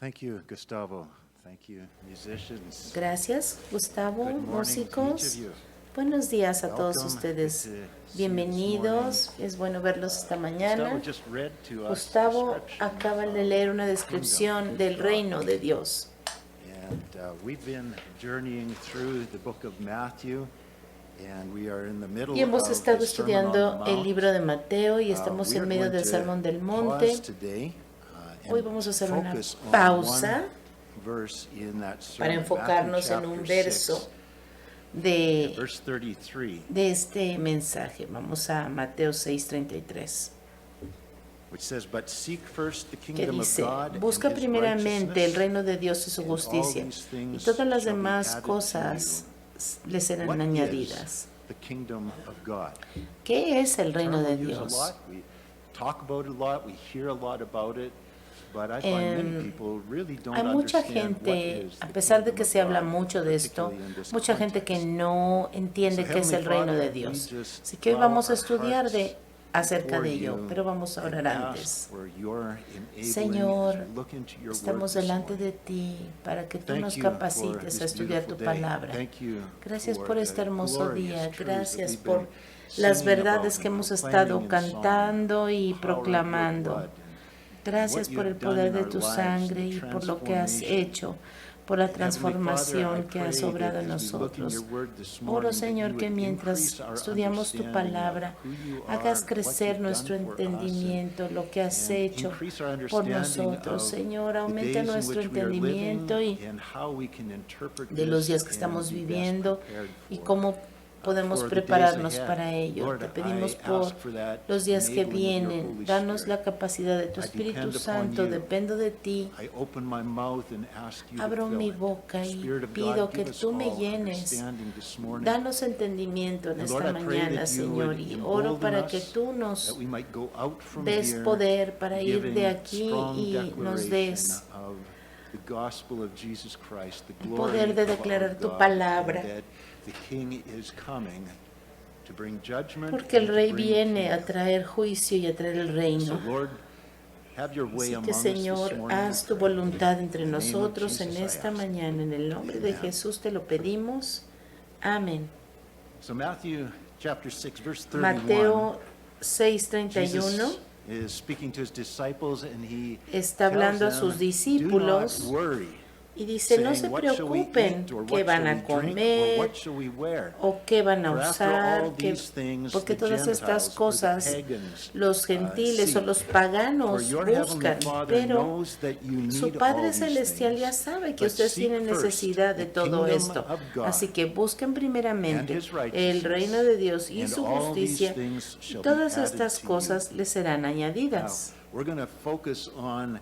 Thank you, Gustavo. Thank you, musicians. Gracias, Gustavo, Good morning to each of músicos. you. Buenos días a todos Welcome. ustedes. Good to see you Bienvenidos. this morning. Es bueno verlos esta Gustavo mañana. just read to us Gustavo description acaba de of leer una the descripción kingdom del of God. reino de Dios. And we've been journeying through the book of Matthew, and we are in the middle Y hemos of estado the Sermon on estudiando the el Mount. libro de Mateo y estamos We en are medio going del to Sermón del pause Monte. today, Hoy and vamos a hacer una focus on pausa one verse in that para sermon, enfocarnos Matthew en un chapter verso 6, de verse 33. este mensaje. Vamos a Mateo 6:33, Which says, "But seek first the que kingdom of dice: God busca and his primeramente el righteousness, reino de Dios y su and all justicia, these y things todas las shall be demás added to cosas le serán What añadidas. is the kingdom of God?" ¿Qué es el reino Term de we use a Dios? lot, we talk about it a lot, we hear a lot about it, but I find many people really don't Hay mucha understand what gente, is a the pesar de kingdom que of se habla God, mucho de esto, particularly in this mucha gente que context. no entiende So, qué es el Heavenly reino de Father, we Dios. just Así que hoy bow vamos a our estudiar hearts acerca de before ello, you pero vamos a and orar ask antes. for your enabling Señor, as we look into your word estamos this delante morning. de ti para que tú Thank nos you for capacites this a estudiar tu beautiful day. palabra. Thank you Gracias for por the este hermoso glorious día. truths that Gracias we've por been las singing verdades about que and hemos proclaiming estado in song, cantando y the power of your proclamando. blood, and Gracias what you por el have done poder in de our tu lives, sangre the y por lo que has transformation. hecho, por la And Heavenly Father, I transformación que has pray obrado that en as we look in nosotros. your word this Oro, morning, that Señor, you que would mientras increase our estudiamos tu understanding palabra, of who you hagas are, crecer what nuestro you've done for us, entendimiento, lo que has and hecho increase our por understanding nosotros. of Señor, the aumenta days in nuestro which we are living entendimiento y and how we can interpret de los this días que and estamos be best viviendo prepared y for cómo podemos for the days prepararnos ahead. para ello. Lord, Te pedimos I por ask for that los días que enabling of your vienen. Holy Danos Spirit. la capacidad de tu I Espíritu depend upon Santo. you. Dependo de ti. I open my mouth and ask you Abro to fill mi it. boca y Spirit of pido God, que give us tú me all llenes. understanding this morning. Danos entendimiento en And esta Lord, I pray mañana, that you Señor, would y oro embolden para que us, tú that nos we might go out from des here poder para ir giving de aquí strong y nos declaration des of the gospel of Jesus Christ, the el glory poder de of our declarar tu God, palabra. and that the King is coming to bring judgment Porque el and to Rey bring viene a kingdom. traer juicio y a traer el So reino. Lord, have your way Así among que, us this Señor, morning, haz we tu pray. voluntad entre In the name of nosotros en Jesus, I esta ask. mañana. En el nombre de Amen. Jesús te lo pedimos. Amén. So Matthew chapter 6 verse 31. Mateo 6:31 Jesus is speaking to his disciples and he está hablando a tells sus them, discípulos "Do not worry, y dice: no se saying, what shall we preocupen eat, or qué what van shall a we drink, or comer what shall we wear? o qué van a For after usar, all these things porque the todas estas Gentiles or the cosas pagans los gentiles o seek. los For paganos your heavenly buscan, Father pero knows that you su need all Padre these Celestial ya things. sabe que But ustedes seek tienen first necesidad de the todo kingdom esto. of God Así que busquen and primeramente his el righteousness, reino de Dios y and su all these justicia, things y shall be todas added estas to you." cosas les serán Now, añadidas. we're going to focus on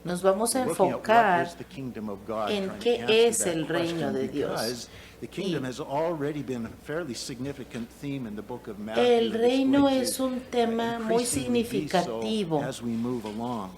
Nos vamos a looking at what enfocar is the kingdom of God, en trying to qué answer es that el reino question, de Dios. because the kingdom Y has already been a fairly significant theme in the book of Matthew. el and it's reino going to, es un tema muy increasingly be so significativo. as we move along.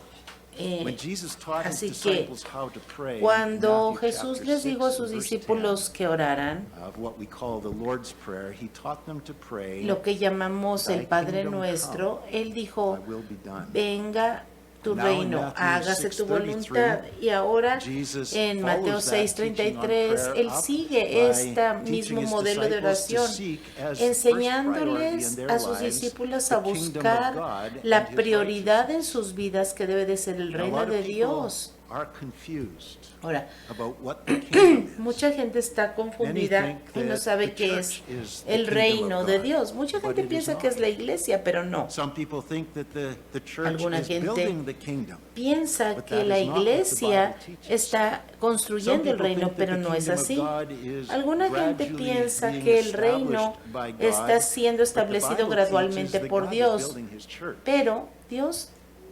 When Eh, Jesus taught his así que disciples how to pray, cuando Matthew Jesús chapter les dijo a 6 sus and verse discípulos 10, que oraran, of what we call the Lord's Prayer, he taught them to pray, lo que llamamos "Thy el Padre kingdom Nuestro, come, Él dijo: thy will be done." venga tu Now in reino, Matthew hágase tu 6:33, voluntad. Y ahora Jesus en Mateo follows that teaching on 6:33, prayer Él up sigue by este teaching mismo his modelo de disciples to oración, seek as the first priority in enseñándoles their a sus lives discípulos a the kingdom of buscar God la and his prioridad en righteousness. sus vidas que debe de ser el Now, a reino lot of de people Dios. are confused Ahora, about what the kingdom is. mucha gente está confundida Many think y no that sabe the qué es church is the el kingdom reino of de God, Dios. Mucha but gente it is piensa not. que es la iglesia, pero no. Some people think that the church Alguna is gente building the kingdom. Piensa But que that la is not what the iglesia Bible teaches. está Some construyendo el people reino, think that pero the no es kingdom of así. God is Alguna gente gradually piensa being que el reino established by God, está siendo but the establecido Bible gradualmente teaches that por God is Dios, building his church. pero Dios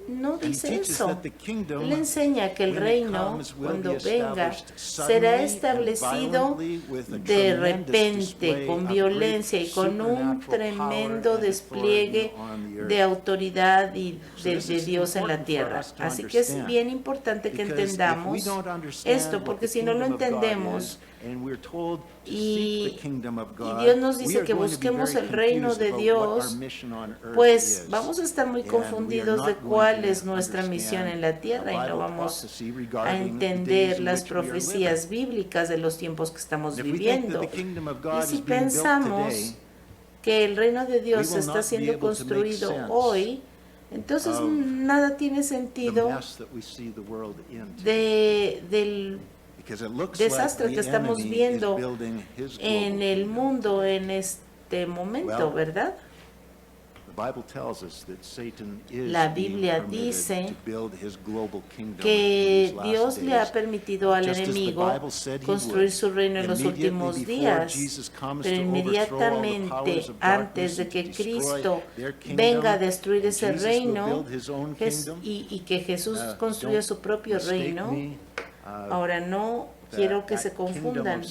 no And he dice teaches eso. that the kingdom, Él enseña que el when it reino, comes, will cuando be venga, established será suddenly and establecido violently with a de tremendous repente, display con of violencia y great con un supernatural tremendo power and despliegue authority on the earth. de autoridad y So this de is Dios en la important for tierra. us to Así que es understand, bien importante que because if we entendamos don't understand esto, what porque the si no lo kingdom of God entendemos, is, and we're told to Y- seek the kingdom of God, y Dios nos we dice are que going to be busquemos very el reino confused de about Dios, what our mission on earth pues is. vamos a estar muy And we are confundidos de not going cuál to es nuestra misión understand en la tierra y no Bible vamos prophecy a regarding the days entender in las which we are living. profecías bíblicas de los tiempos que estamos And if we think that viviendo. the kingdom of God Y is si being built pensamos today, que el reino de Dios will está not be siendo able to make construido sense hoy, entonces of nada tiene the sentido mess that we see the world in today. del Because it looks desastre like que the estamos enemy viendo is building his en global el kingdom. mundo en este momento, Well, ¿verdad? The Bible tells us that Satan is La being Biblia permitted dice to build his global kingdom que in these last Dios le ha days. permitido al Just as the enemigo Bible said he construir would. su reino en los Immediately últimos before días, Jesus comes pero to overthrow all the inmediatamente powers of antes darkness de and que to destroy Cristo their kingdom, venga a destruir and ese Jesus will reino build his own kingdom. y que Jesús Now, construya don't su propio mistake reino, me, ahora no quiero que se confundan.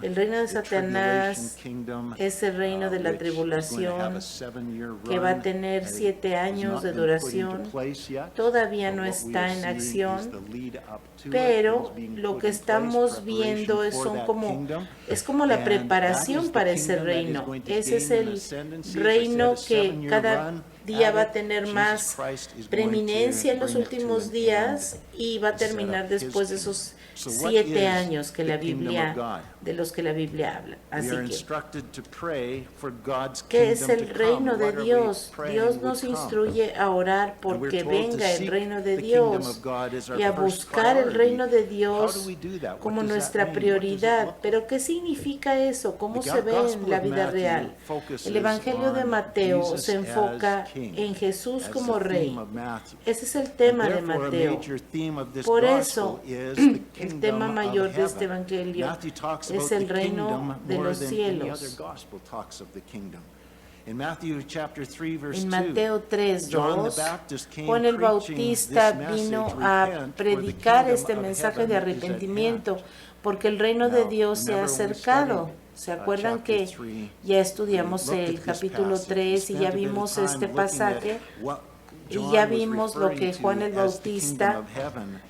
El reino de Satanás es el reino de la tribulación que va a tener 7 años de duración. Todavía no está en acción, pero lo que estamos viendo es como la preparación para ese reino. Ese es el reino que cada día va a tener más preeminencia en los últimos días y va a terminar después de esos 7 años que la Biblia, de los que la Biblia habla. Así que, ¿qué es el reino de Dios? Dios nos instruye a orar porque venga el reino de Dios y a buscar el reino de Dios como nuestra prioridad. Pero ¿qué significa eso? ¿Cómo se ve en la vida real? El Evangelio de Mateo se enfoca en Jesús como Rey. Ese es el tema de Mateo. Por eso, el tema mayor de este Evangelio es el reino de los cielos. En Mateo 3:2, Juan el Bautista vino a predicar este mensaje de arrepentimiento porque el reino de Dios se ha acercado. ¿Se acuerdan que ya estudiamos el capítulo 3 y ya vimos este pasaje? Y ya vimos lo que Juan el Bautista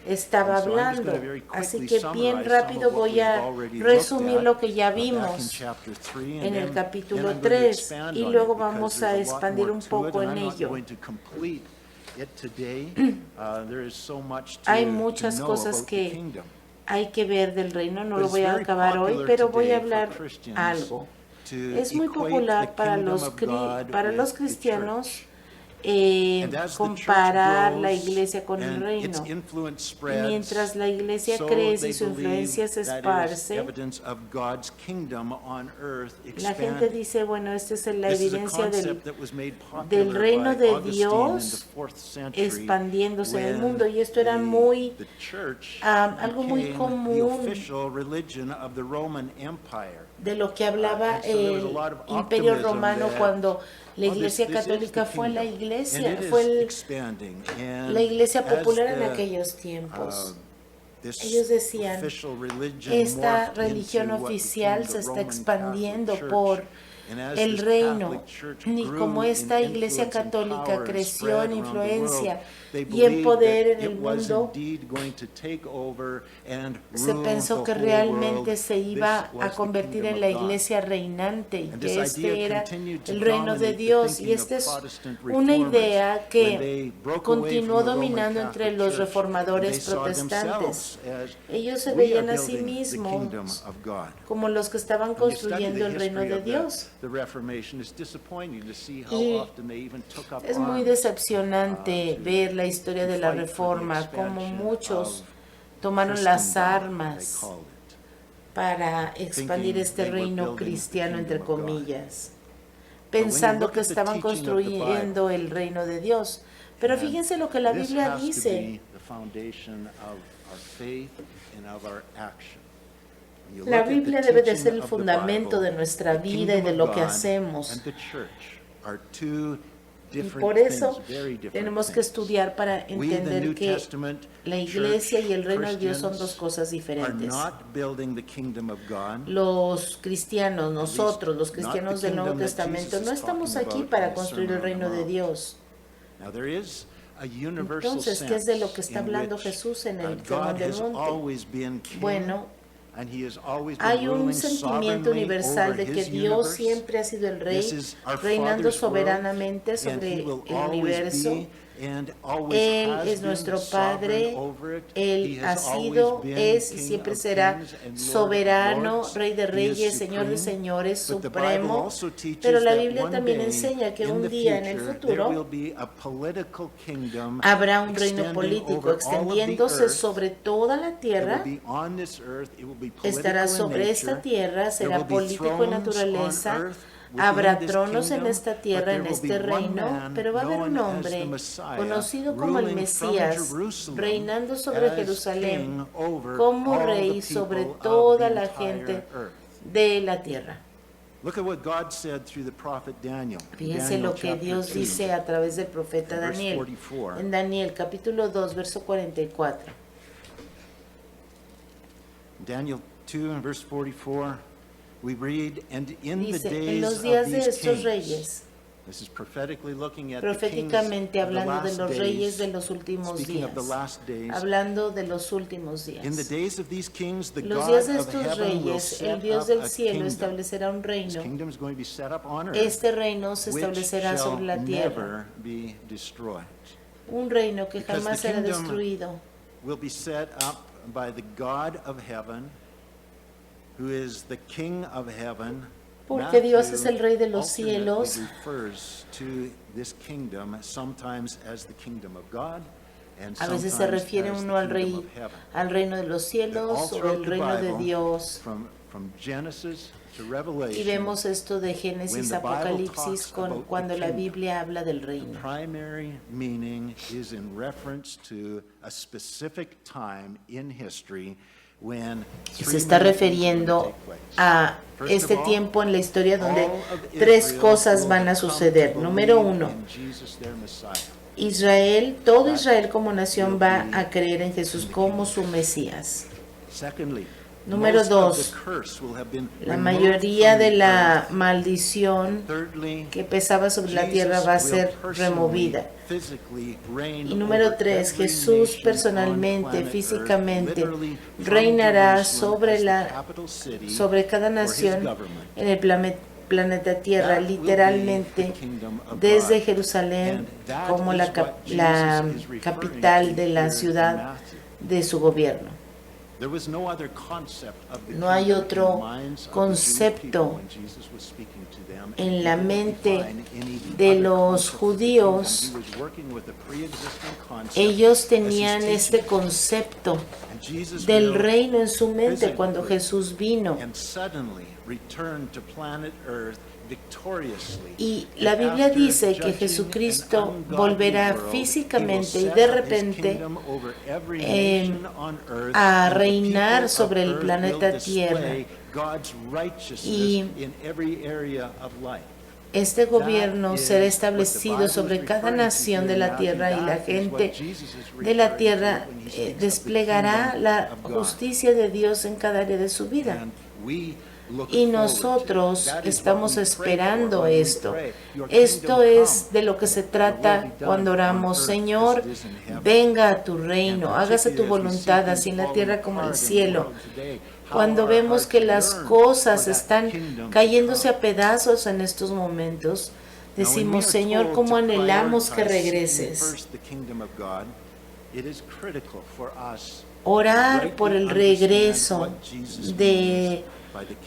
estaba hablando. Así que bien rápido voy a resumir lo que ya vimos en el capítulo 3 y luego vamos a expandir un poco en ello. Hay muchas cosas que hay que ver del reino, no lo voy a acabar hoy, pero voy a hablar algo. Es muy popular para los cristianos comparar la iglesia con el reino. Y mientras la iglesia crece y su influencia se esparce, la gente dice, bueno, esta es la evidencia del reino de Dios expandiéndose en el mundo. Y esto era algo muy común de lo que hablaba el Imperio Romano cuando la Iglesia Católica fue la iglesia popular en aquellos tiempos. Ellos decían, esta religión oficial se está expandiendo por el reino, y como esta iglesia católica creció en influencia y en poder en el mundo, se pensó que realmente se iba a convertir en la iglesia reinante y que este era el reino de Dios. Y esta es una idea que continuó dominando entre los reformadores protestantes. Ellos se veían a sí mismos como los que estaban construyendo el reino de Dios. Y es muy decepcionante ver la historia de la Reforma, como muchos tomaron las armas para expandir este reino cristiano, entre comillas, pensando que estaban construyendo el reino de Dios. Pero fíjense lo que la Biblia dice. La Biblia debe de ser el fundamento de nuestra vida y de lo que hacemos. Y por eso tenemos que estudiar para entender que la iglesia y el reino de Dios son dos cosas diferentes. Los cristianos, nosotros, los cristianos del Nuevo Testamento, no estamos aquí para construir el reino de Dios. Entonces, ¿qué es de lo que está hablando Jesús en el Sermón del Monte? Bueno, Hay un sentimiento universal de que Dios siempre ha sido el Rey, reinando soberanamente sobre el universo. Él es nuestro Padre, Él ha sido, es y siempre será soberano, Rey de Reyes, Señor de Señores, supremo. Pero la Biblia también enseña que un día en el futuro habrá un reino político extendiéndose sobre toda la tierra, estará sobre esta tierra, será político en naturaleza. Habrá tronos en esta tierra, en este reino, pero va a haber un hombre conocido como el Mesías, reinando sobre Jerusalén como rey sobre toda la gente de la tierra. Fíjense lo que Dios dice a través del profeta Daniel, en Daniel capítulo 2, verso 44. Daniel 2, verse 44. We read, and in the Dice, en days los of días de these estos kings, reyes, this is prophetically looking at the kings proféticamente of the hablando de last los reyes de days, los últimos speaking días, of the last days. hablando de los últimos días. In the days of these kings, the Los God días de of estos heaven will reyes, set el Dios up del a cielo kingdom. establecerá un This reino. kingdom is going to be set up on earth, Este reino se which establecerá shall sobre la tierra, never be destroyed. un reino que Because jamás the será kingdom destruido, will be set up by the God of heaven, who is the King of heaven. porque Dios es Matthew el Rey de los alternately cielos. refers to this kingdom sometimes as the kingdom of God and A veces se sometimes refiere as the uno al kingdom rey, of heaven. al reino de los All cielos o throughout el the reino de Bible, Dios. from Genesis to Y Revelation, vemos esto de Génesis, when the Bible Apocalipsis, talks about the cuando la kingdom, Biblia habla del the reino. primary meaning is in reference to a specific time in history when Se está refiriendo a este tiempo en la historia donde tres cosas van a suceder. Número uno, Israel, todo Israel como nación va a creer en Jesús como su Mesías. Número dos, la mayoría de la maldición que pesaba sobre la tierra va a ser removida. Y número tres, Jesús personalmente, físicamente, reinará sobre cada nación en el planeta Tierra, literalmente desde Jerusalén como la capital de la ciudad de su gobierno. No hay otro concepto en la mente de los judíos. Ellos tenían este concepto del reino en su mente cuando Jesús vino. Y la Biblia dice que Jesucristo volverá físicamente y de repente a reinar sobre el planeta Tierra. Y este gobierno será establecido sobre cada nación de la tierra y la gente de la tierra desplegará la justicia de Dios en cada área de su vida. Y nosotros estamos esperando esto. Esto es de lo que se trata cuando oramos: Señor, venga a tu reino, hágase tu voluntad, así en la tierra como en el cielo. Cuando vemos que las cosas están cayéndose a pedazos en estos momentos, decimos: Señor, ¿cómo anhelamos que regreses? Orar por el regreso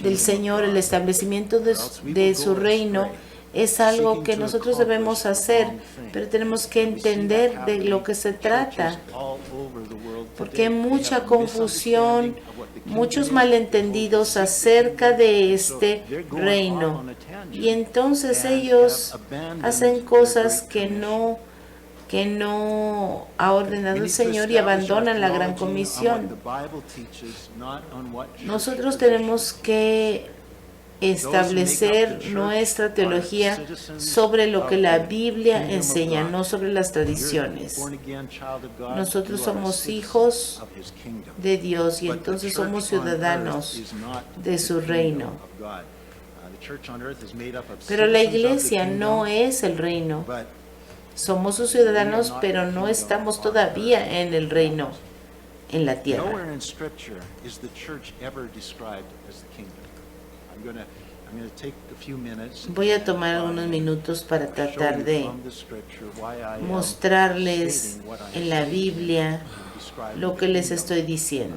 del Señor, el establecimiento de su reino, es algo que nosotros debemos hacer, pero tenemos que entender de lo que se trata, porque hay mucha confusión, muchos malentendidos acerca de este reino, y entonces ellos hacen cosas que no ha ordenado el Señor y abandonan la gran comisión. Nosotros tenemos que establecer nuestra teología sobre lo que la Biblia enseña, no sobre las tradiciones. Nosotros somos hijos de Dios y entonces somos ciudadanos de su reino. Pero la iglesia no es el reino. Somos sus ciudadanos, pero no estamos todavía en el reino. en la tierra. Nowhere in Scripture is the church ever described as the kingdom. I'm going to take a few minutes. Voy a tomar algunos minutos para tratar de mostrarles en la Biblia lo que les estoy diciendo.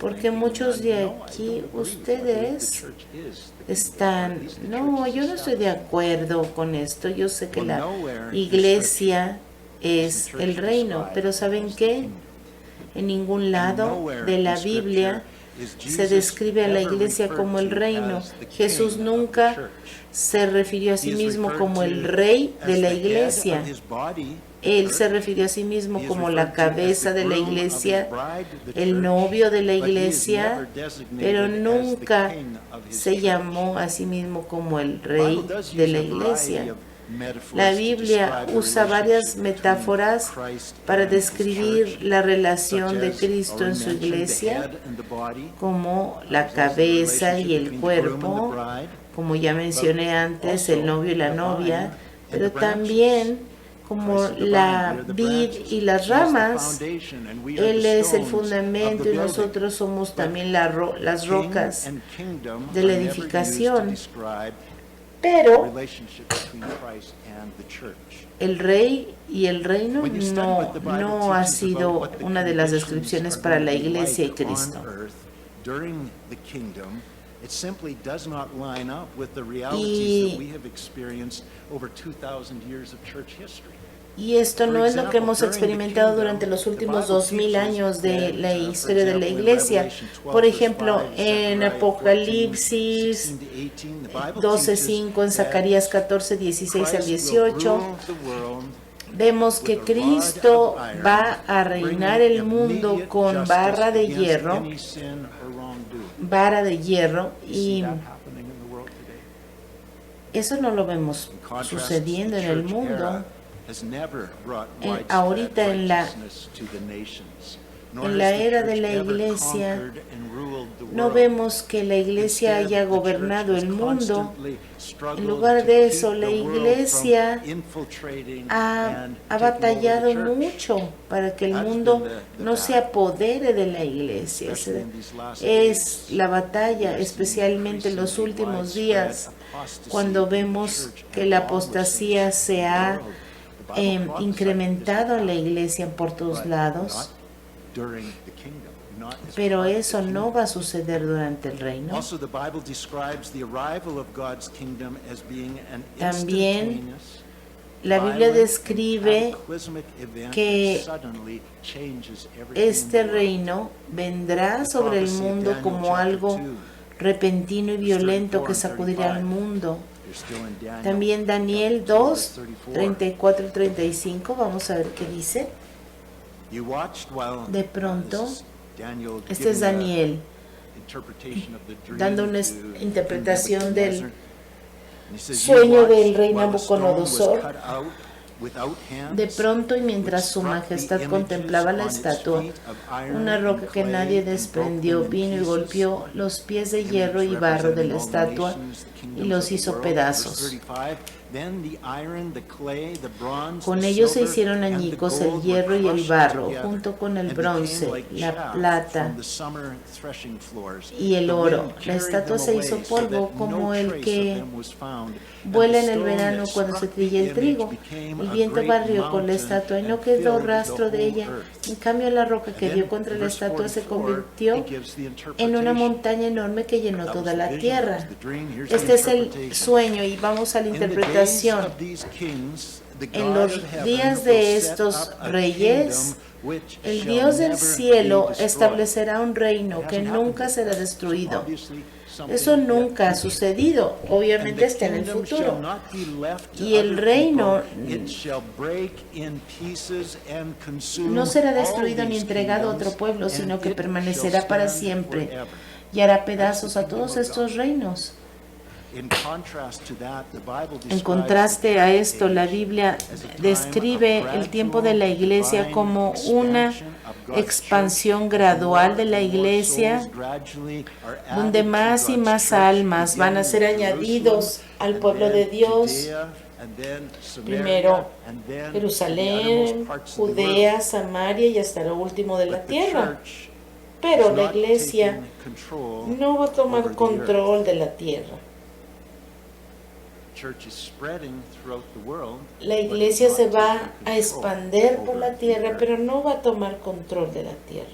Porque muchos de aquí, ustedes están, no, yo no estoy de acuerdo con esto. Yo sé que la iglesia es el reino, pero ¿saben qué? En ningún lado de la Biblia se describe a la iglesia como el reino. Jesús nunca se refirió a sí mismo como el rey de la iglesia. Él se refirió a sí mismo como la cabeza de la iglesia, el novio de la iglesia, pero nunca se llamó a sí mismo como el rey de la iglesia. La Biblia usa varias metáforas para describir la relación de Cristo en su iglesia, como la cabeza y el cuerpo, como ya mencioné antes, el novio y la novia, pero también como la vid y las ramas. Él es el fundamento y nosotros somos también las rocas de la edificación. Pero el rey y el reino no ha sido una de las descripciones para la iglesia y Cristo. Y esto no es lo que hemos experimentado durante los últimos 2000 años de la historia de la iglesia. Por ejemplo, en Apocalipsis 12:5, en Zacarías 14:16 al 18, vemos que Cristo va a reinar el mundo con vara de hierro, y eso no lo vemos sucediendo en el mundo. Ahorita en la era de la iglesia no vemos que la iglesia haya gobernado el mundo. En lugar de eso, la iglesia ha batallado mucho para que el mundo no se apodere de la iglesia. Es la batalla, especialmente en los últimos días, cuando vemos que la apostasía se ha incrementado en la iglesia por todos lados, pero eso no va a suceder durante el reino. También la Biblia describe que este reino vendrá sobre el mundo como algo repentino y violento que sacudirá al mundo. También Daniel 2, 34 y 35, vamos a ver qué dice. De pronto, este es Daniel dando una interpretación del sueño del rey Nabucodonosor. De pronto, y mientras su majestad contemplaba la estatua, una roca que nadie desprendió vino y golpeó los pies de hierro y barro de la estatua y los hizo pedazos. Con ellos se hicieron añicos el hierro y el barro, junto con el bronce, la plata y el oro. La estatua se hizo polvo como el que vuela en el verano cuando se trilla el trigo. El viento barrió con la estatua y no quedó rastro de ella. En cambio, la roca que dio contra la estatua se convirtió en una montaña enorme que llenó toda la tierra. Este es el sueño y vamos a la interpretación. En los días de estos reyes, el Dios del cielo establecerá un reino que nunca será destruido. Eso nunca ha sucedido, obviamente está en el futuro. Y el reino no será destruido ni entregado a otro pueblo, sino que permanecerá para siempre y hará pedazos a todos estos reinos. En contraste a esto, la Biblia describe el tiempo de la iglesia como una expansión gradual de la iglesia, donde más y más almas van a ser añadidos al pueblo de Dios Primero Jerusalén, Judea, Samaria y hasta lo último de la tierra. Pero la iglesia no va a tomar control de la tierra. La iglesia se va a expandir por la tierra, pero no va a tomar control de la tierra.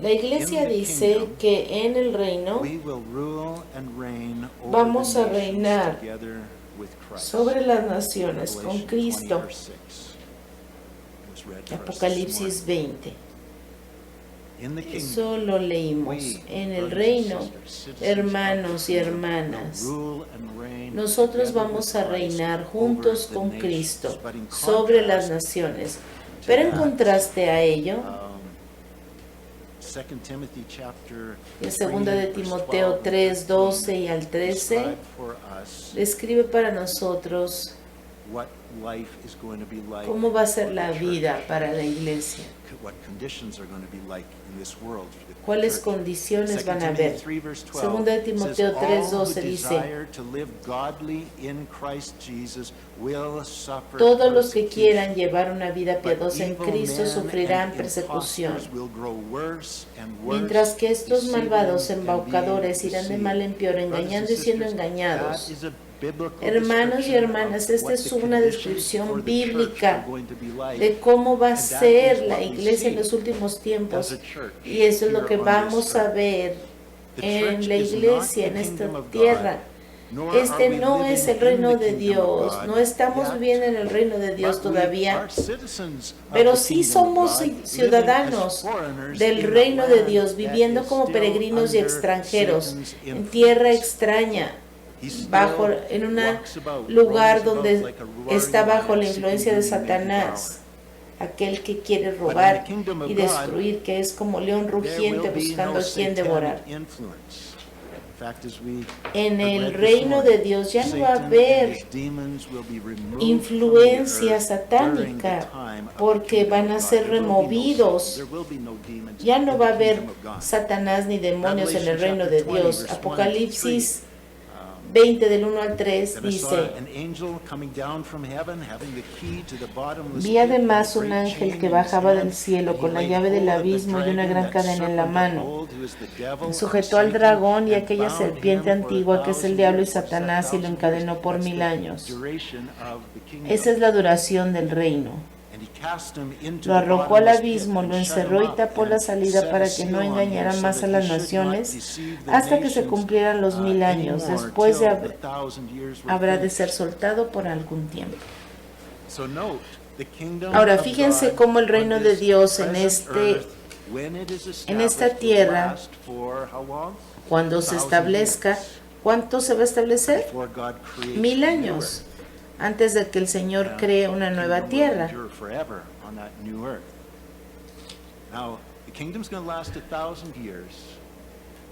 La iglesia dice que en el reino vamos a reinar sobre las naciones con Cristo. Apocalipsis 20. Eso lo leímos. En el reino, hermanos y hermanas, nosotros vamos a reinar juntos con Cristo sobre las naciones. Pero en contraste a ello, en 2 de Timoteo 3, 12 y al 13, describe para nosotros cómo va a ser la vida para la iglesia, cuáles condiciones van a haber. 2 de Timoteo 3, 12 dice: todos los que quieran llevar una vida piadosa en Cristo sufrirán persecución, mientras que estos malvados embaucadores irán de mal en peor, engañando y siendo engañados. Hermanos y hermanas, esta es una descripción bíblica de cómo va a ser la iglesia en los últimos tiempos, y eso es lo que vamos a ver en la iglesia, en esta tierra. Este no es el reino de Dios, no estamos viviendo en el reino de Dios todavía, pero sí somos ciudadanos del reino de Dios, viviendo como peregrinos y extranjeros en tierra extraña, en un lugar donde está bajo la influencia de Satanás, aquel que quiere robar y destruir, que es como león rugiente buscando a quien devorar. En el reino de Dios ya no va a haber influencia satánica, porque van a ser removidos. Ya no va a haber Satanás ni demonios en el reino de Dios. Apocalipsis 20 del 1 al 3 dice: vi además un ángel que bajaba del cielo con la llave del abismo y una gran cadena en la mano. Sujetó al dragón y aquella serpiente antigua que es el diablo y Satanás, y lo encadenó por 1000 años. Esa es la duración del reino. Lo arrojó al abismo, lo encerró y tapó la salida para que no engañara más a las naciones hasta que se cumplieran los 1000 años. Después habrá de ser soltado por algún tiempo. Ahora, fíjense cómo el reino de Dios en esta tierra, cuando se establezca, ¿cuánto se va a establecer? 1000 años. Antes de que el Señor cree una nueva tierra.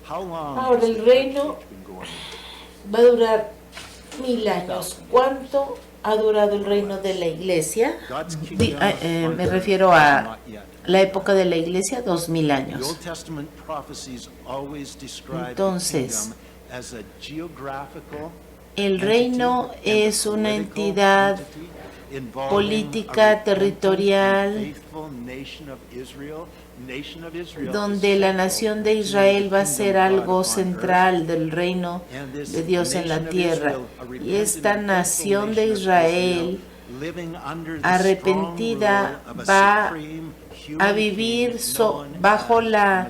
Ahora el reino va a durar 1000 años. ¿Cuánto ha durado el reino de la iglesia? Me refiero a la época de la iglesia, 2000 años. Entonces, el reino es una entidad política territorial donde la nación de Israel va a ser algo central del reino de Dios en la tierra. Y esta nación de Israel arrepentida va a vivir bajo la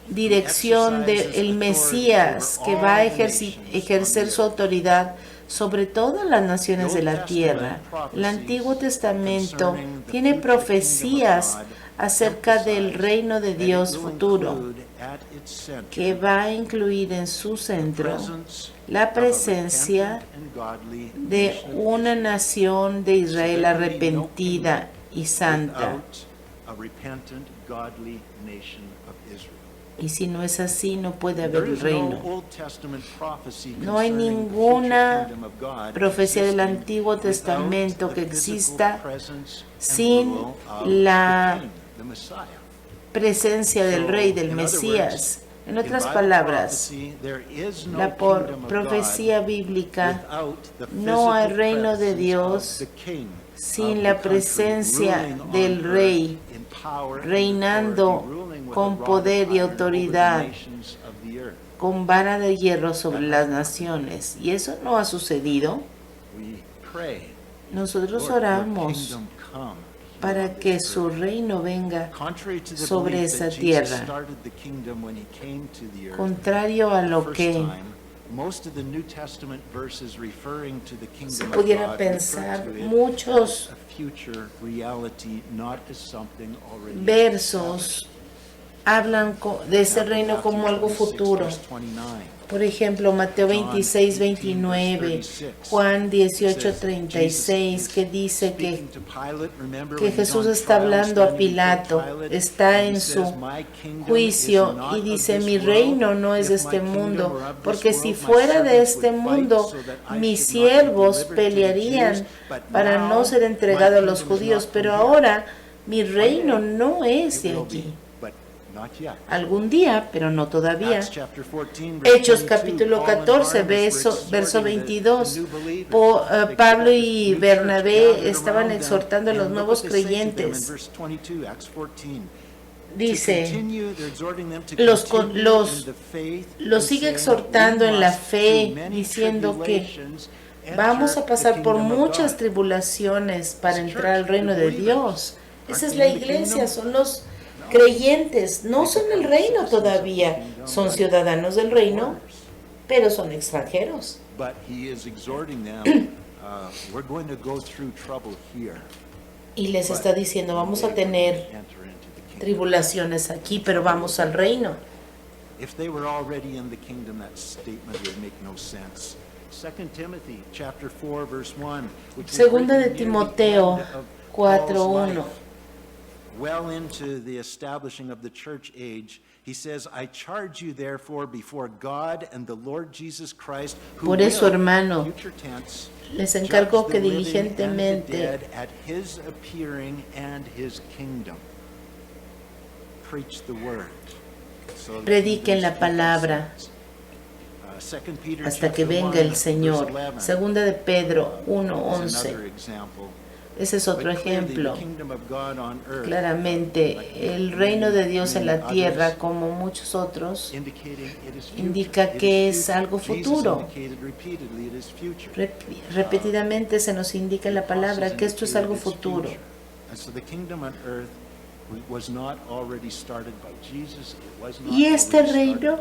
dirección del Mesías, que va a ejercer su autoridad sobre todas las naciones de la tierra. El Antiguo Testamento tiene profecías acerca del reino de Dios futuro, que va a incluir en su centro la presencia de una nación de Israel arrepentida y santa. Y si no es así, no puede haber el reino. No hay ninguna profecía del Antiguo Testamento que exista sin la presencia del Rey, del Mesías. En otras palabras, la profecía bíblica, no hay reino de Dios sin la presencia del rey reinando con poder y autoridad, con vara de hierro sobre las naciones. Y eso no ha sucedido. Nosotros oramos para que su reino venga sobre esa tierra. Contrario a lo que se pudiera pensar, muchos versos hablan de ese reino como algo futuro. Por ejemplo, Mateo 26, 29, Juan 18, 36, que dice que Jesús está hablando a Pilato, está en su juicio y dice, mi reino no es de este mundo, porque si fuera de este mundo, mis siervos pelearían para no ser entregado a los judíos, pero ahora mi reino no es de allí. Algún día, pero no todavía. Hechos capítulo 14, verso 22. Pablo y Bernabé estaban exhortando a los nuevos creyentes. Dice, los sigue exhortando en la fe, diciendo que vamos a pasar por muchas tribulaciones para entrar al reino de Dios. Esa es la iglesia, son los creyentes, no son el reino todavía, son ciudadanos del reino, pero son extranjeros. Y les está diciendo, vamos a tener tribulaciones aquí, pero vamos al reino. Segunda de Timoteo 4:1. Well into the establishing of the church age, he says, I charge you therefore before God and the Lord Jesus Christ, who Por eso, hermano, future tense, les encargo que diligentemente at his appearing and his kingdom. Preach the word. Prediquen la palabra hasta que venga el Señor. Segunda de Pedro 1:11. Ese es otro ejemplo. Claramente, el reino de Dios en la tierra, como muchos otros, indica que es algo futuro. Repetidamente se nos indica en la palabra que esto es algo futuro. Y este reino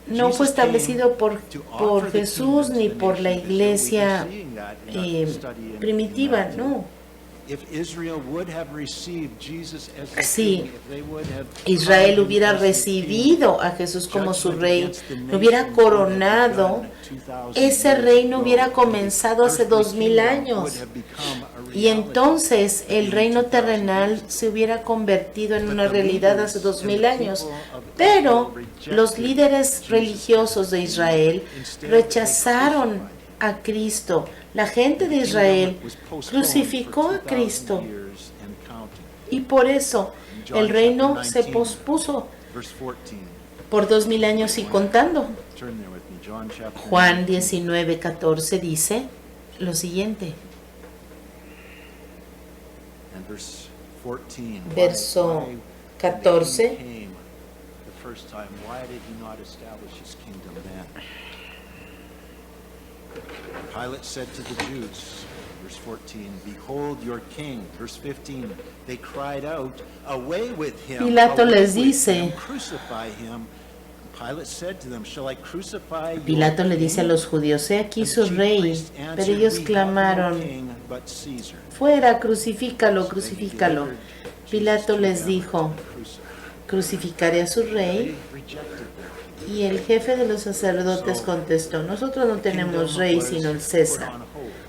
no fue establecido por Jesús ni por la iglesia primitiva, no. Si Israel hubiera recibido a Jesús como su rey, lo hubiera coronado, ese reino hubiera comenzado hace 2000 años. Y entonces el reino terrenal se hubiera convertido en una realidad hace 2000 años. Pero los líderes religiosos de Israel rechazaron a Cristo. La gente de Israel crucificó a Cristo. Y por eso el reino se pospuso por 2000 años y contando. Juan 19:14 dice lo siguiente. Verso 14. Pilate said to the Jews, verse 14, behold your king. Verse 15, they cried out, away with him. Pilato les dice, crucify him. Pilate said to them, shall I crucify your Pilato le dice a los judíos, he aquí su rey. Pero ellos clamaron, fuera, crucifícalo, crucifícalo. Pilato les dijo, crucificaré a su rey. Y el jefe de los sacerdotes contestó, nosotros no tenemos rey sino el César.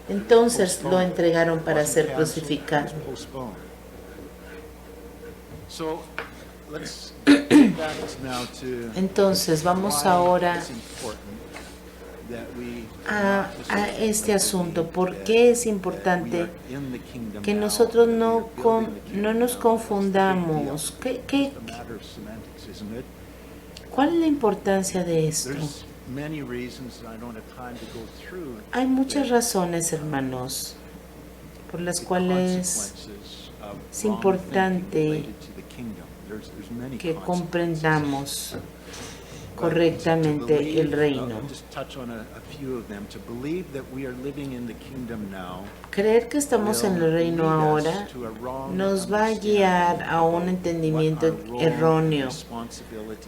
Entonces lo entregaron para ser crucificado. Entonces vamos ahora a este asunto. ¿Por qué es importante que nosotros no nos confundamos? ¿Cuál es la importancia de esto? Hay muchas razones, hermanos, por las cuales es importante que comprendamos correctamente el reino. Creer que estamos en el reino ahora nos va a guiar a un entendimiento erróneo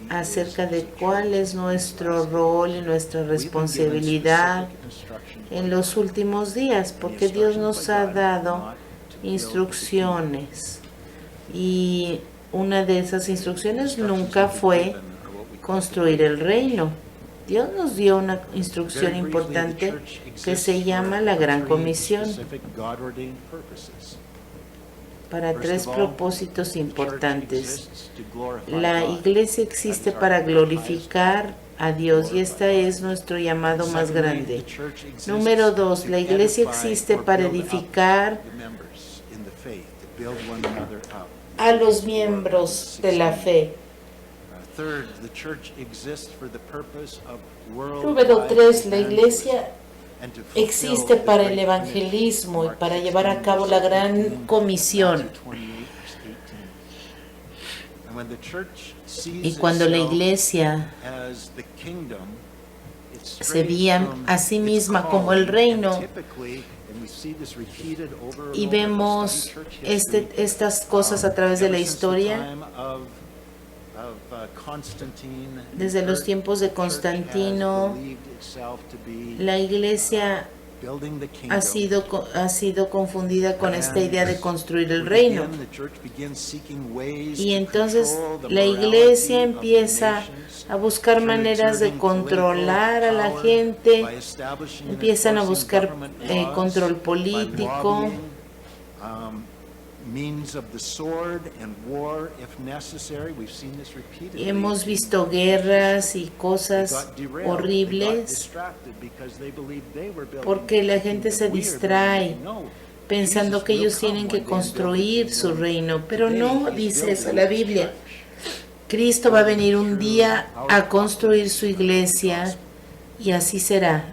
acerca de cuál es nuestro rol y nuestra responsabilidad en los últimos días, porque Dios nos ha dado instrucciones y una de esas instrucciones nunca fue construir el reino. Dios nos dio una instrucción importante que se llama la Gran Comisión para 3 propósitos importantes. La iglesia existe para glorificar a Dios y este es nuestro llamado más grande. Número 2, la iglesia existe para edificar a los miembros de la fe. Número 3, la iglesia existe para el evangelismo y para llevar a cabo la gran comisión. Y cuando la iglesia se veía a sí misma como el reino, y vemos estas cosas a través de la historia, desde los tiempos de Constantino, la iglesia ha sido confundida con esta idea de construir el reino. Y entonces la iglesia empieza a buscar maneras de controlar a la gente, empiezan a buscar control político, y hemos visto guerras y cosas horribles porque la gente se distrae pensando que ellos tienen que construir su reino, pero no dice eso la Biblia. Cristo va a venir un día a construir su iglesia y así será.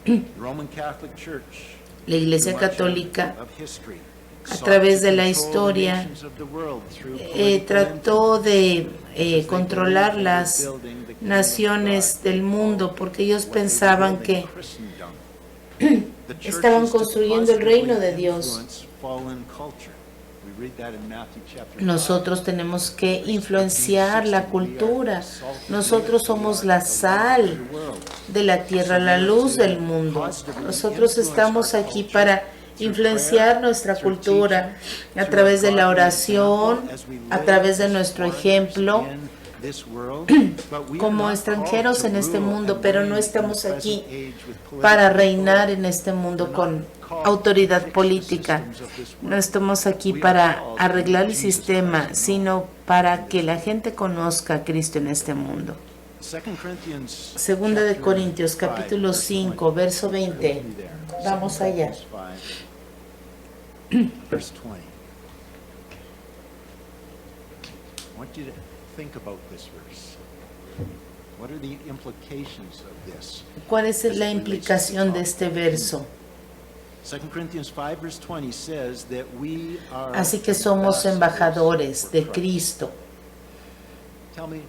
La Iglesia Católica, a través de la historia, trató de controlar las naciones del mundo porque ellos pensaban que estaban construyendo el reino de Dios. Nosotros tenemos que influenciar la cultura. Nosotros somos la sal de la tierra, la luz del mundo. Nosotros estamos aquí para influenciar nuestra cultura a través de la oración, a través de nuestro ejemplo, como extranjeros en este mundo, pero no estamos aquí para reinar en este mundo con autoridad política. No estamos aquí para arreglar el sistema, sino para que la gente conozca a Cristo en este mundo. Segunda de Corintios, capítulo 5, verso 20. Vamos allá. Verse 20. I want you to think about this verse. What are the implications of this? ¿Cuál es la implicación de este verso? 2 Corinthians 5 verse 20 says that we are Así que somos embajadores de Cristo. Tell me,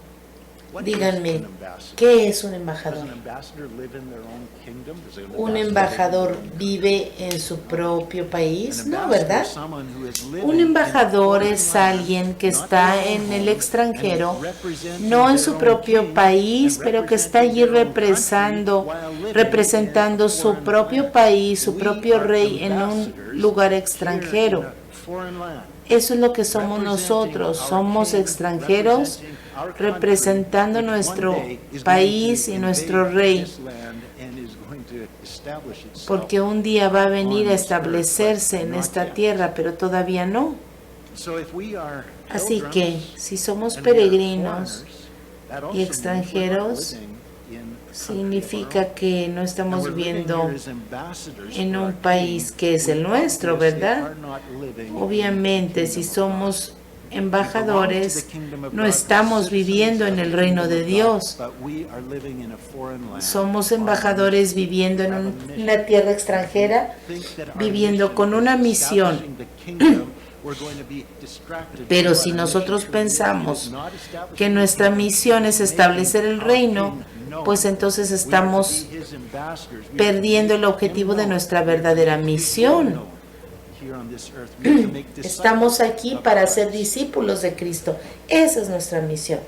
what Díganme, is an ambassador? ¿qué es un Does embajador? an ambassador live in their own kingdom? Does an ¿Un ambassador embajador vive en su propio país? No, An ¿verdad? ambassador is someone who is living Un in embajador foreign es lands, alguien que not está their own en el home, extranjero, and representing no en their su own propio king, país, and pero que está allí representing their own country while representando living in a su foreign propio land. país, su We propio are rey en un ambassadors lugar here extranjero. in a foreign land. Eso es lo que somos nosotros, somos extranjeros representando nuestro país y nuestro rey, porque un día va a venir a establecerse en esta tierra, pero todavía no. Así que si somos peregrinos y extranjeros, significa que no estamos viviendo en un país que es el nuestro, ¿verdad? Obviamente, si somos embajadores, no estamos viviendo en el reino de Dios. Somos embajadores viviendo en una tierra extranjera, viviendo con una misión. Pero si nosotros pensamos que nuestra misión es establecer el reino, pues entonces estamos perdiendo el objetivo de nuestra verdadera misión. Estamos aquí para ser discípulos de Cristo. Esa es nuestra misión.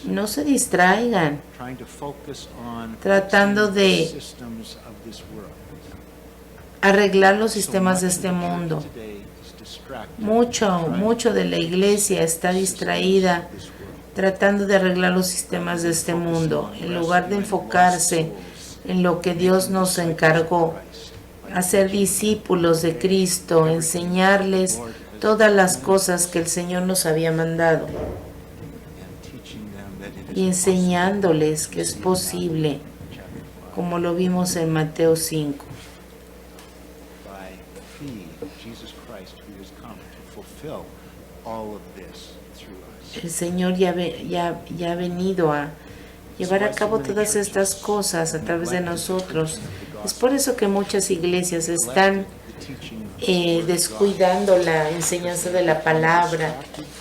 No se distraigan tratando de arreglar los sistemas de este mundo. Mucho de la iglesia está distraída tratando de arreglar los sistemas de este mundo, en lugar de enfocarse en lo que Dios nos encargó, hacer discípulos de Cristo, enseñarles todas las cosas que el Señor nos había mandado y enseñándoles que es posible, como lo vimos en Mateo 5. El Señor ya ha venido a llevar a cabo todas estas cosas a través de nosotros. Es por eso que muchas iglesias están descuidando la enseñanza de la palabra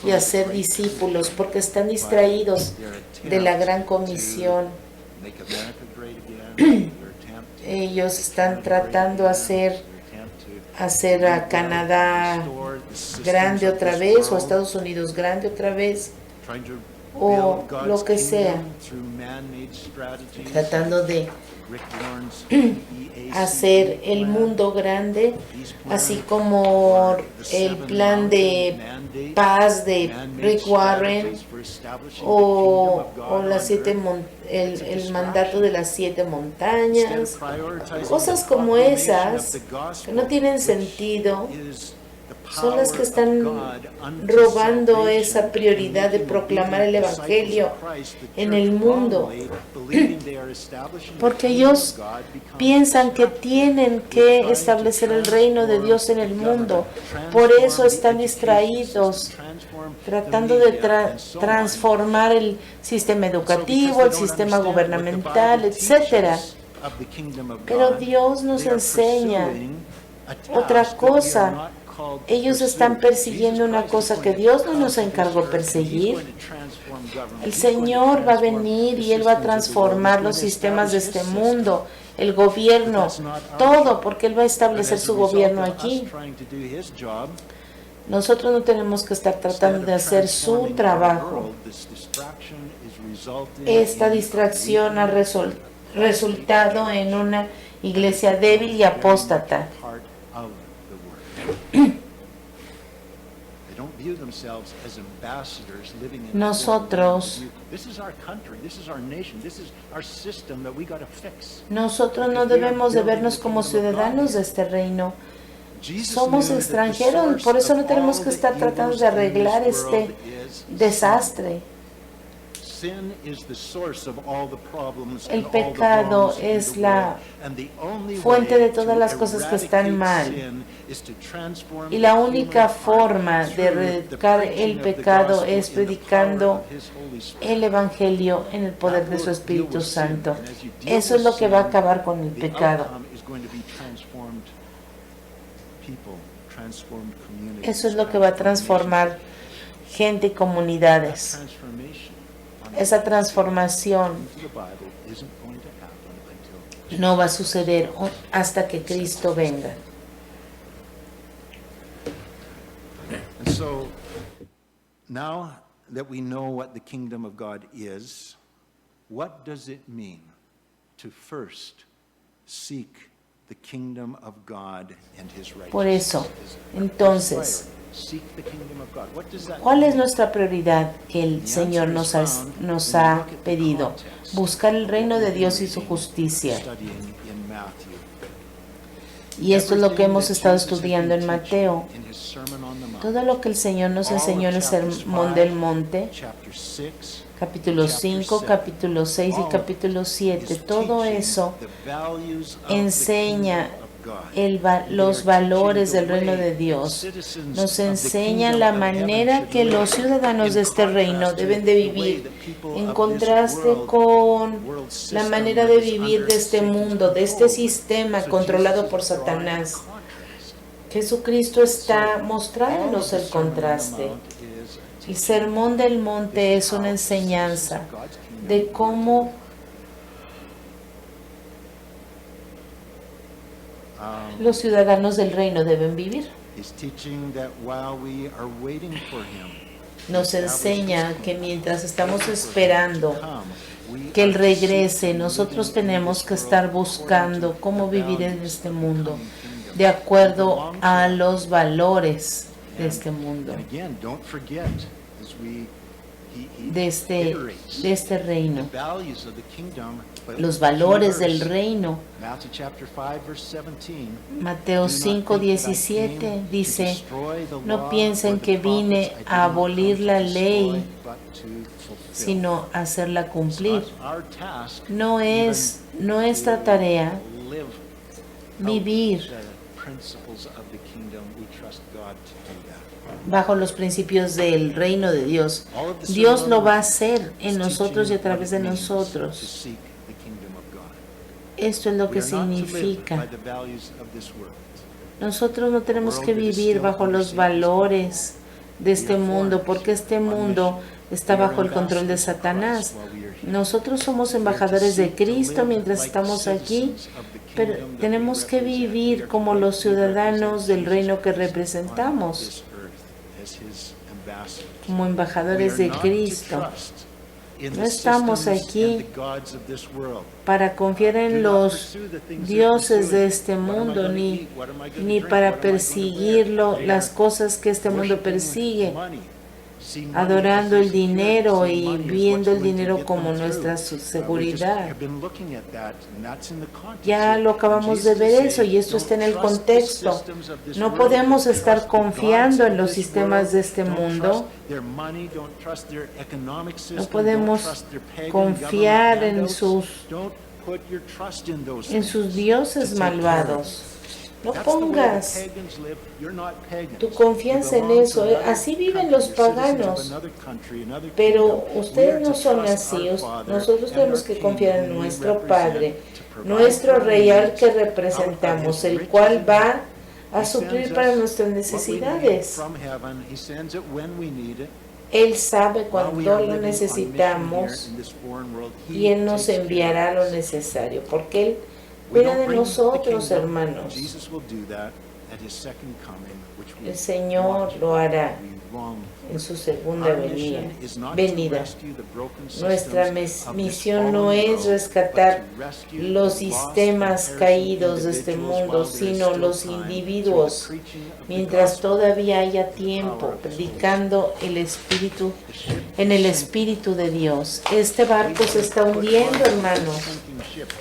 y hacer discípulos porque están distraídos de la gran comisión. Ellos están tratando hacer a Canadá grande otra vez o a Estados Unidos grande otra vez o lo que sea, tratando de hacer el mundo grande, así como el plan de paz de Rick Warren o el mandato de las 7 montañas, cosas como esas que no tienen sentido. Son las que están robando esa prioridad de proclamar el Evangelio en el mundo, porque ellos piensan que tienen que establecer el reino de Dios en el mundo. Por eso están distraídos, tratando de transformar el sistema educativo, el sistema gubernamental, etc. Pero Dios nos enseña otra cosa. Ellos están persiguiendo una cosa que Dios no nos encargó perseguir. El Señor va a venir y Él va a transformar los sistemas de este mundo, el gobierno, todo, porque Él va a establecer su gobierno aquí. Nosotros no tenemos que estar tratando de hacer su trabajo. Esta distracción ha resultado en una iglesia débil y apóstata. Nosotros no debemos de vernos como ciudadanos de este reino. Somos extranjeros, por eso no tenemos que estar tratando de arreglar este desastre. El pecado es la fuente de todas las cosas que están mal. Y la única forma de erradicar el pecado es predicando el Evangelio en el poder de su Espíritu Santo. Eso es lo que va a acabar con el pecado. Eso es lo que va a transformar gente y comunidades. Esa transformación no va a suceder hasta que Cristo venga. And so, now that we know what the kingdom of God is, what does it mean to first seek the kingdom of God and his righteousness? Por eso, entonces, ¿cuál es nuestra prioridad que el Señor nos ha pedido? Buscar el reino de Dios y su justicia. Y esto es lo que hemos estado estudiando en Mateo. Todo lo que el Señor nos enseñó en el Sermón del Monte, capítulo 5, capítulo 6 y capítulo 7, todo eso enseña los valores del reino de Dios. Nos enseña la manera que los ciudadanos de este reino deben de vivir, en contraste con la manera de vivir de este mundo, de este sistema controlado por Satanás. Jesucristo está mostrándonos el contraste. El Sermón del Monte es una enseñanza de cómo los ciudadanos del reino deben vivir. Nos enseña que mientras estamos esperando que Él regrese, nosotros tenemos que estar buscando cómo vivir en este mundo de acuerdo a los valores de este mundo, de este reino. Los valores del reino. Mateo 5:17 dice: no piensen que vine a abolir la ley, sino a hacerla cumplir. No es nuestra tarea vivir bajo los principios del reino de Dios. Dios lo va a hacer en nosotros y a través de nosotros. Esto es lo que significa. Nosotros no tenemos que vivir bajo los valores de este mundo, porque este mundo está bajo el control de Satanás. Nosotros somos embajadores de Cristo mientras estamos aquí, pero tenemos que vivir como los ciudadanos del reino que representamos, como embajadores de Cristo. No estamos aquí para confiar en los dioses de este mundo, ni para perseguir las cosas que este mundo persigue, adorando el dinero y viendo el dinero como nuestra seguridad. Ya lo acabamos de ver eso, y esto está en el contexto. No podemos estar confiando en los sistemas de este mundo. No podemos confiar en sus dioses malvados. No pongas tu confianza en eso. Así viven los paganos. Pero ustedes no son así. Nosotros tenemos que confiar en nuestro Padre, nuestro Rey al que representamos, el cual va a suplir para nuestras necesidades. Él sabe cuando lo necesitamos y Él nos enviará lo necesario, porque Él cuida de nosotros, hermanos. El Señor lo hará en su segunda venida. Nuestra misión no es rescatar los sistemas caídos de este mundo, sino los individuos, mientras todavía haya tiempo, predicando en el Espíritu de Dios. Este barco se está hundiendo, hermanos.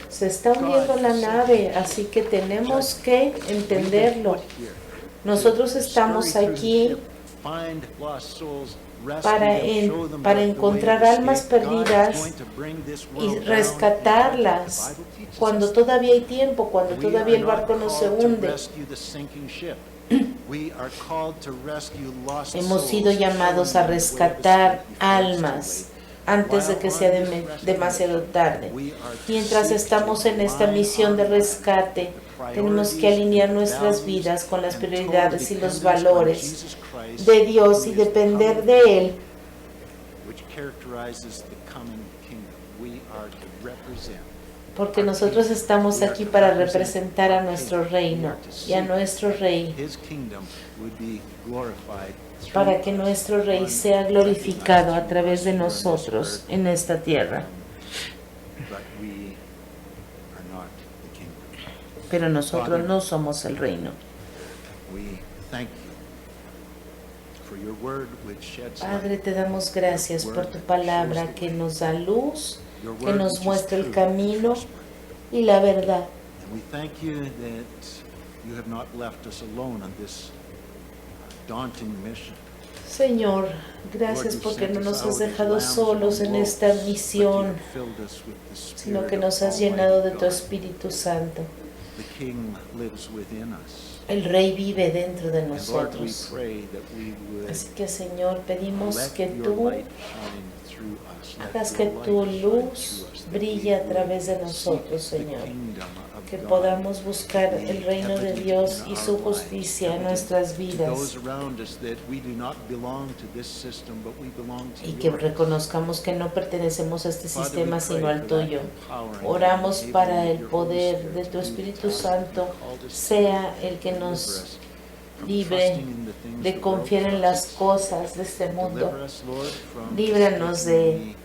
Se está hundiendo la nave, así que tenemos que entenderlo. Nosotros estamos aquí para encontrar almas perdidas y rescatarlas cuando todavía hay tiempo, cuando todavía el barco no se hunde. Hemos sido llamados a rescatar almas antes de que sea demasiado tarde. Mientras estamos en esta misión de rescate, tenemos que alinear nuestras vidas con las prioridades y los valores de Dios y depender de Él. Porque nosotros estamos aquí para representar a nuestro reino y a nuestro Rey, para que nuestro Rey sea glorificado a través de nosotros en esta tierra. Pero nosotros no somos el reino. Padre, te damos gracias por tu palabra que nos da luz, que nos muestra el camino y la verdad. You have not left us alone on this daunting mission. Señor, gracias porque no nos has dejado solos en esta misión, sino que nos has llenado de tu Espíritu Santo. The King lives within us. El Rey vive dentro de And Lord, we nosotros. pray that we would Así que, Señor, pedimos let que your tú light shine through us. Let hagas your que light tu shine luz through us, that brille we a través de would nosotros, seek the Señor. kingdom of Que God, podamos buscar be el reino de evident Dios in y our su lives, justicia en evident nuestras to vidas. those around us that we do not belong to this system, but we belong to Y que yours. reconozcamos que no pertenecemos a este Father, sistema we sino pray al for that tuyo. empowering Oramos and para enabling el of your Holy poder Spirit de to tu do the Espíritu task that Santo you've called us to sea el que deliver nos us from libre trusting in the things de the confiar world en las promises. cosas de este mundo. Deliver us, Lord, from Líbranos de mistakenly,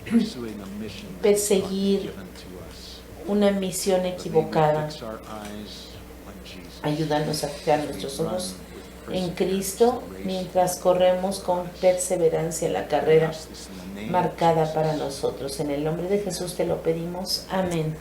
pursuing a mission that is not perseguir given to us. una misión But may we equivocada. fix our eyes on Jesus. Ayúdanos a fijar As we nuestros run ojos with en perseverance Cristo the race mientras corremos con perseverancia la We carrera ask this in the name of marcada para Jesus. nosotros. En el nombre de Jesús te lo pedimos. Amén.